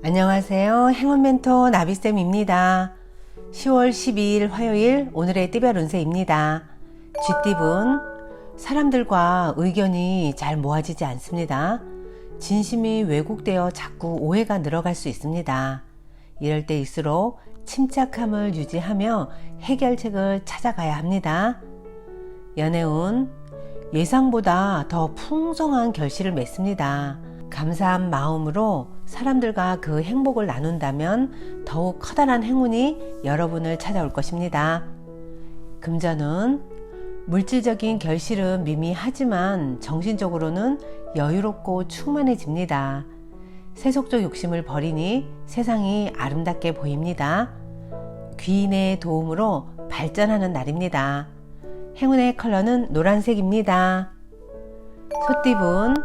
안녕하세요. 행운 멘토 나비쌤입니다. 10월 12일 화요일 오늘의 띠별 운세입니다. 쥐띠분, 사람들과 의견이 잘 모아지지 않습니다. 진심이 왜곡되어 자꾸 오해가 늘어갈 수 있습니다. 이럴 때일수록 침착함을 유지하며 해결책을 찾아가야 합니다. 연애운, 예상보다 더 풍성한 결실을 맺습니다. 감사한 마음으로 사람들과 그 행복을 나눈다면 더욱 커다란 행운이 여러분을 찾아올 것입니다. 금전은 물질적인 결실은 미미하지만 정신적으로는 여유롭고 충만해집니다. 세속적 욕심을 버리니 세상이 아름답게 보입니다. 귀인의 도움으로 발전하는 날입니다. 행운의 컬러는 노란색입니다. 소띠분,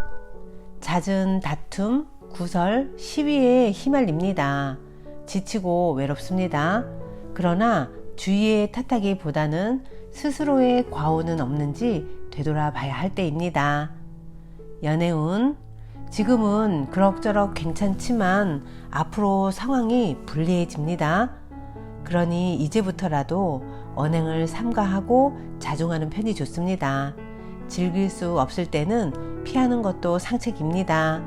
잦은 다툼, 구설, 시위에 휘말립니다. 지치고 외롭습니다. 그러나 주위의 탓하기보다는 스스로의 과오는 없는지 되돌아봐야 할 때입니다. 연애운, 지금은 그럭저럭 괜찮지만 앞으로 상황이 불리해집니다. 그러니 이제부터라도 언행을 삼가하고 자중하는 편이 좋습니다. 즐길 수 없을 때는 피하는 것도 상책입니다.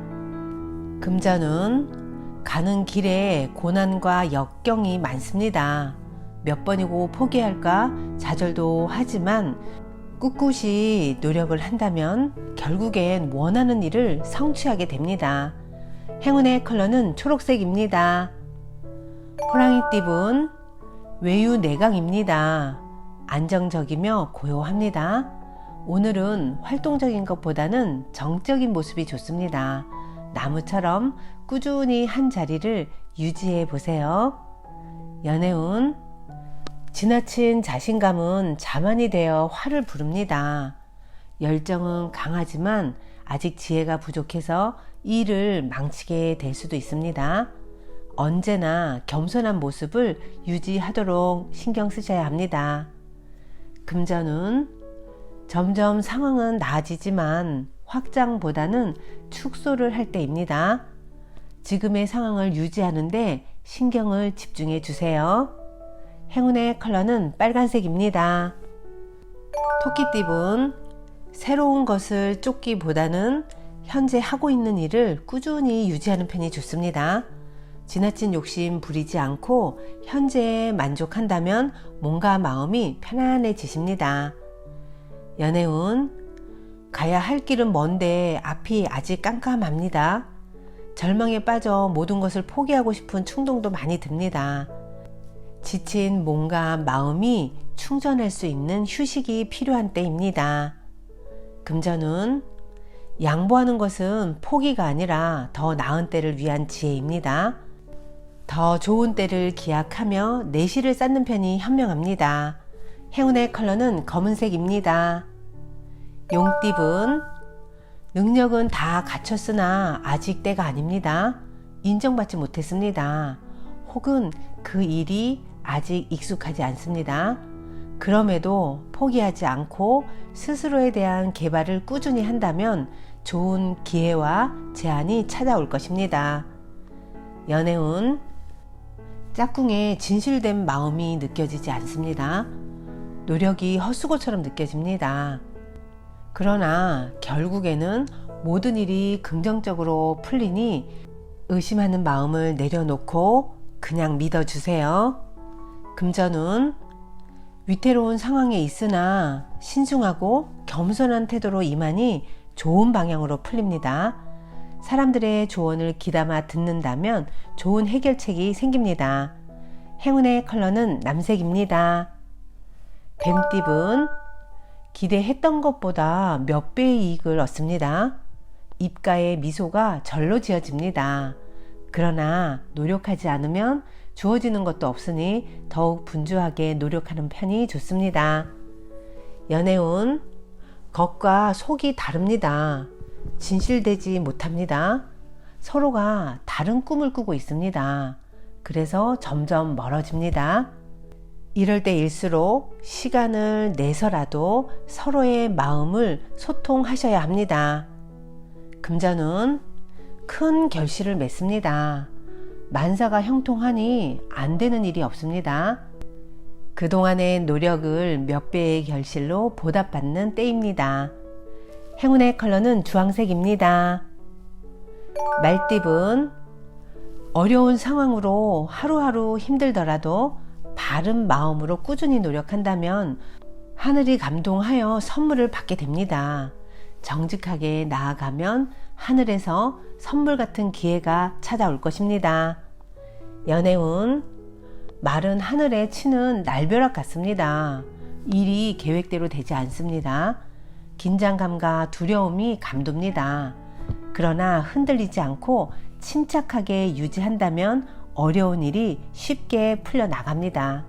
금전은 가는 길에 고난과 역경이 많습니다. 몇 번이고 포기할까 좌절도 하지만 꿋꿋이 노력을 한다면 결국엔 원하는 일을 성취하게 됩니다. 행운의 컬러는 초록색입니다. 호랑이띠분, 외유내강입니다. 안정적이며 고요합니다. 오늘은 활동적인 것보다는 정적인 모습이 좋습니다. 나무처럼 꾸준히 한 자리를 유지해 보세요. 연애운, 지나친 자신감은 자만이 되어 화를 부릅니다. 열정은 강하지만 아직 지혜가 부족해서 일을 망치게 될 수도 있습니다. 언제나 겸손한 모습을 유지하도록 신경 쓰셔야 합니다. 금전은 점점 상황은 나아지지만 확장보다는 축소를 할 때입니다. 지금의 상황을 유지하는데 신경을 집중해 주세요. 행운의 컬러는 빨간색입니다. 토끼띠분, 새로운 것을 쫓기보다는 현재 하고 있는 일을 꾸준히 유지하는 편이 좋습니다. 지나친 욕심 부리지 않고 현재에 만족한다면 몸과 마음이 편안해지십니다. 연애운, 가야 할 길은 먼데 앞이 아직 깜깜합니다. 절망에 빠져 모든 것을 포기하고 싶은 충동도 많이 듭니다. 지친 몸과 마음이 충전할 수 있는 휴식이 필요한 때입니다. 금전은 양보하는 것은 포기가 아니라 더 나은 때를 위한 지혜입니다. 더 좋은 때를 기약하며 내실을 쌓는 편이 현명합니다. 행운의 컬러는 검은색입니다. 용띠분, 능력은 다 갖췄으나 아직 때가 아닙니다. 인정받지 못했습니다. 혹은 그 일이 아직 익숙하지 않습니다. 그럼에도 포기하지 않고 스스로에 대한 개발을 꾸준히 한다면 좋은 기회와 제안이 찾아올 것입니다. 연애운, 짝꿍의 진실된 마음이 느껴지지 않습니다. 노력이 헛수고처럼 느껴집니다. 그러나 결국에는 모든 일이 긍정적으로 풀리니 의심하는 마음을 내려놓고 그냥 믿어주세요. 금전운, 위태로운 상황에 있으나 신중하고 겸손한 태도로 임하니 좋은 방향으로 풀립니다. 사람들의 조언을 귀담아 듣는다면 좋은 해결책이 생깁니다. 행운의 컬러는 남색입니다. 뱀띠분, 기대했던 것보다 몇 배의 이익을 얻습니다. 입가에 미소가 절로 지어집니다. 그러나 노력하지 않으면 주어지는 것도 없으니 더욱 분주하게 노력하는 편이 좋습니다. 연애운, 겉과 속이 다릅니다. 진실되지 못합니다. 서로가 다른 꿈을 꾸고 있습니다. 그래서 점점 멀어집니다. 이럴 때일수록 시간을 내서라도 서로의 마음을 소통하셔야 합니다. 금전은 큰 결실을 맺습니다. 만사가 형통하니 안 되는 일이 없습니다. 그동안의 노력을 몇 배의 결실로 보답받는 때입니다. 행운의 컬러는 주황색입니다. 말띠분, 어려운 상황으로 하루하루 힘들더라도 바른 마음으로 꾸준히 노력한다면 하늘이 감동하여 선물을 받게 됩니다. 정직하게 나아가면 하늘에서 선물 같은 기회가 찾아올 것입니다. 연애운, 마른 하늘에 치는 날벼락 같습니다. 일이 계획대로 되지 않습니다. 긴장감과 두려움이 감돕니다. 그러나 흔들리지 않고 침착하게 유지한다면 어려운 일이 쉽게 풀려나갑니다.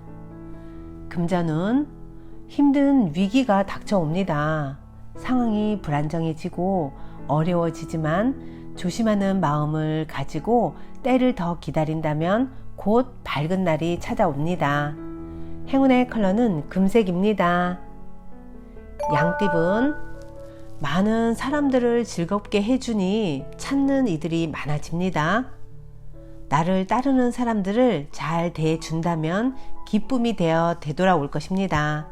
금전운, 힘든 위기가 닥쳐옵니다. 상황이 불안정해지고 어려워지지만 조심하는 마음을 가지고 때를 더 기다린다면 곧 밝은 날이 찾아옵니다. 행운의 컬러는 금색입니다. 양띠분, 많은 사람들을 즐겁게 해주니 찾는 이들이 많아집니다. 나를 따르는 사람들을 잘 대해준다면 기쁨이 되어 되돌아올 것입니다.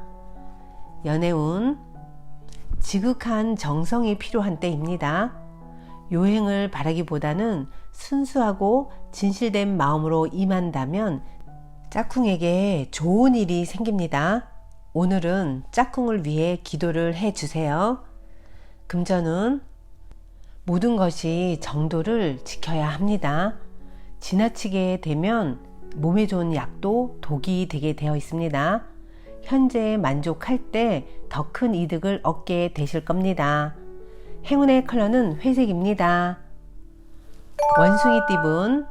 연애운, 지극한 정성이 필요한 때입니다. 요행을 바라기보다는 순수하고 진실된 마음으로 임한다면 짝꿍에게 좋은 일이 생깁니다. 오늘은 짝꿍을 위해 기도를 해주세요. 금전은 모든 것이 정도를 지켜야 합니다. 지나치게 되면 몸에 좋은 약도 독이 되게 되어 있습니다. 현재에 만족할 때 더 큰 이득을 얻게 되실 겁니다. 행운의 컬러는 회색입니다. 원숭이띠분,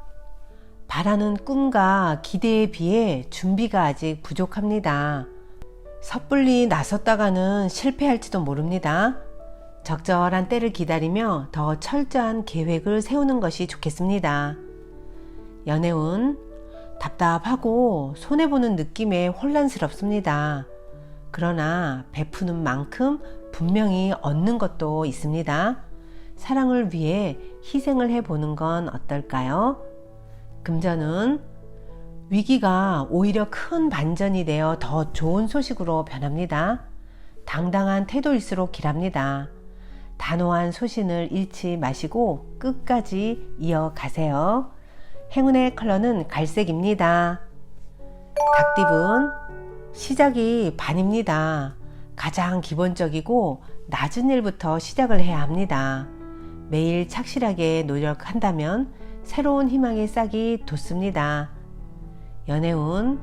바라는 꿈과 기대에 비해 준비가 아직 부족합니다. 섣불리 나섰다가는 실패할지도 모릅니다. 적절한 때를 기다리며 더 철저한 계획을 세우는 것이 좋겠습니다. 연애운, 답답하고 손해보는 느낌에 혼란스럽습니다. 그러나 베푸는 만큼 분명히 얻는 것도 있습니다. 사랑을 위해 희생을 해보는 건 어떨까요? 금전은 위기가 오히려 큰 반전이 되어 더 좋은 소식으로 변합니다. 당당한 태도일수록 길합니다. 단호한 소신을 잃지 마시고 끝까지 이어가세요. 행운의 컬러는 갈색입니다. 닭띠분, 시작이 반입니다. 가장 기본적이고 낮은 일부터 시작을 해야 합니다. 매일 착실하게 노력한다면 새로운 희망의 싹이 돋습니다. 연애운,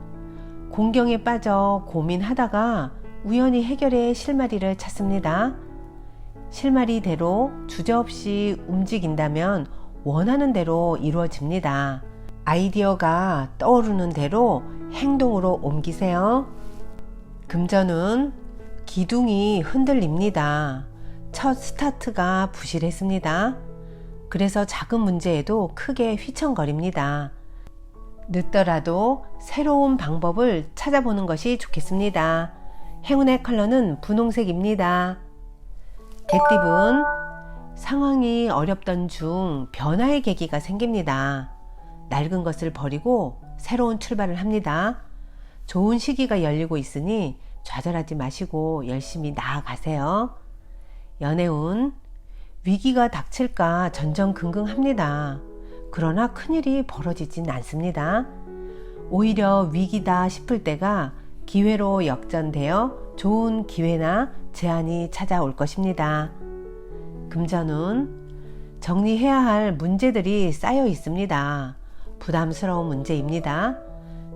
공경에 빠져 고민하다가 우연히 해결의 실마리를 찾습니다. 실마리대로 주저없이 움직인다면 원하는 대로 이루어집니다. 아이디어가 떠오르는 대로 행동으로 옮기세요. 금전은 기둥이 흔들립니다. 첫 스타트가 부실했습니다. 그래서 작은 문제에도 크게 휘청거립니다. 늦더라도 새로운 방법을 찾아보는 것이 좋겠습니다. 행운의 컬러는 분홍색입니다. 개띠분, 상황이 어렵던 중 변화의 계기가 생깁니다. 낡은 것을 버리고 새로운 출발을 합니다. 좋은 시기가 열리고 있으니 좌절하지 마시고 열심히 나아가세요. 연애운, 위기가 닥칠까 전전긍긍합니다. 그러나 큰일이 벌어지진 않습니다. 오히려 위기다 싶을 때가 기회로 역전되어 좋은 기회나 제안이 찾아올 것입니다. 금전운, 정리해야 할 문제들이 쌓여 있습니다. 부담스러운 문제입니다.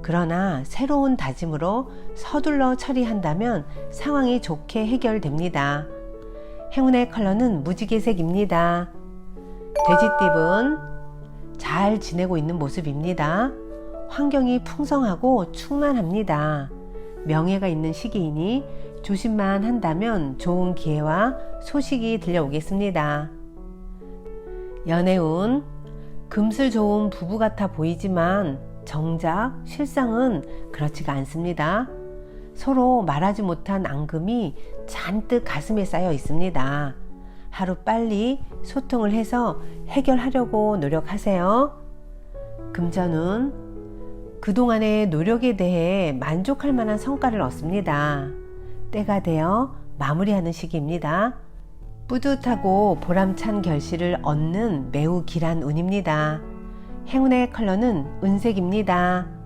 그러나 새로운 다짐으로 서둘러 처리한다면 상황이 좋게 해결됩니다. 행운의 컬러는 무지개색입니다. 돼지띠분, 잘 지내고 있는 모습입니다. 환경이 풍성하고 충만합니다. 명예가 있는 시기이니 조심만 한다면 좋은 기회와 소식이 들려오겠습니다. 연애운, 금슬 좋은 부부 같아 보이지만 정작 실상은 그렇지가 않습니다. 서로 말하지 못한 앙금이 잔뜩 가슴에 쌓여 있습니다. 하루 빨리 소통을 해서 해결하려고 노력하세요. 금전운, 그동안의 노력에 대해 만족할 만한 성과를 얻습니다. 때가 되어 마무리하는 시기입니다. 뿌듯하고 보람찬 결실을 얻는 매우 길한 운입니다. 행운의 컬러는 은색입니다.